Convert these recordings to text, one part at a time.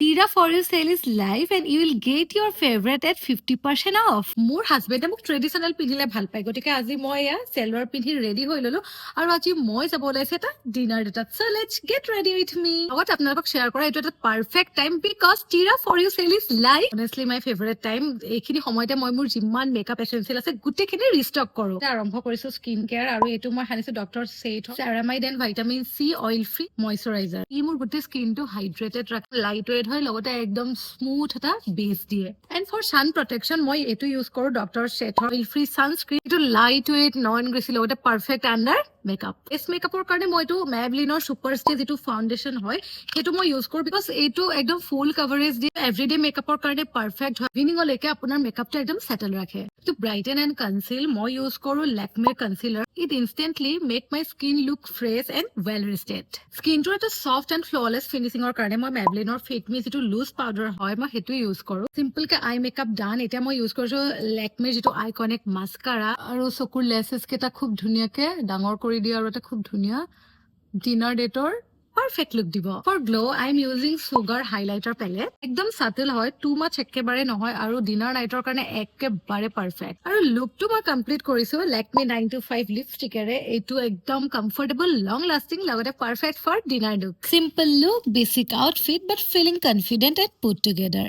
Tira for you sale is live and you will get your favorite at 50% off. মোৰ হাজবেণ্ডে মোক traditional পিন্ধিলে ভাল পায়, গতিকে আজি মই এয়া চেলৱাৰ পিন্ধি ৰেডি হৈ ললো আৰু আজি মই যাব ওলাইছে এটা ডিনাৰ ডেটত। So let's get ready with me. লগত আপোনালোকক শ্বেয়াৰ কৰা এইটো এটা perfect time because Tira for you sale is live. Honestly my favourite time. এইখিনি সময়তে মই মোৰ যিমান মেকআপ এচেঞ্চিয়েল আছে গোটেইখিনি ৰিষ্টক কৰো। আৰম্ভ কৰিছো স্কিন কেয়াৰ আৰু এইটো মই সানিছো doctor Sheth ceramide and vitamin C oil free moisturiser. ই মোৰ গোটেই স্কিনটো হাইড্ৰেটেড ৰাখে, লাইট ৱেট হয়, লগতে একদম স্মুথ এটা বেছ দিয়ে। এণ্ড ফৰ ছান প্ৰটেকশ্যন মই এইটো ইউজ কৰো ডক্টৰ চেথৰ অইল ফ্ৰী ছানস্ক্ৰীন। এইটো লাইট ৱেট নন গ্ৰেচি, লগতে পাৰফেক্ট আণ্ডাৰ মেকআপ। ফেচ মেকআপৰ কাৰণে মই এইটো মেবলিনৰ ছুপাৰ ষ্টে যিটো ফাউণ্ডেশ্যন হয় সেইটো মই ইউজ কৰো বিকজ এইটো একদম ফুল কভাৰেজ দিয়ে, এভৰিডে মেকআপৰ কাৰণে পাৰফেক্ট হয়। ইভিনিঙলৈকে আপোনাৰ মেকআপটো একদম চেটেল ৰাখে। To brighten and conceal, মই ইউজ কৰো Lakme concealer. It instantly make my skin look fresh and well rested. স্কিনটোৰ এটা সফ্ট এণ্ড ফ্ললেছ ফিনিচিঙৰ কাৰণে মই মেবলিনৰ ফেক মি যিটো লুজ পাউডাৰ হয় মই সেইটো ইউজ কৰো। চিম্পলকে আই মেকআপ ডান। এতিয়া মই ইউজ কৰিছো লেকমেৰ যিটো আইকনিক মাস্কাৰা আৰু চকুৰ লেছেছ কেইটা খুব ধুনীয়াকে ডাঙৰ কৰি দিয়ে আৰু এটা খুব ধুনীয়া ডিনাৰ ডেটৰ পাৰফেক্ট লুক দিব। For glow I am using Sugar highlighter palette. একদম সাটেল হয়, টু মাছ একেবাৰে নহয় আৰু ডিনাৰ নাইটৰ কাৰণে একেবাৰে পাৰফেক্ট। আৰু লুকটো মই কমপ্লিট কৰিছো লেকমি 925 লিপষ্টিকেৰে। এইটো একদম কমফৰ্টেবল, লং লাষ্টিং, লগতে perfect for dinner look. Simple look, basic outfit but feeling confident and put together.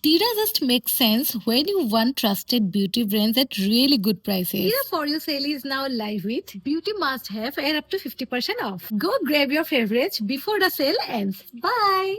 Tira just makes sense when you want trusted beauty brands at really good prices. Tira for you sale is now live with beauty must have and up to 50% off. Go grab your favorites before the sale ends. Bye.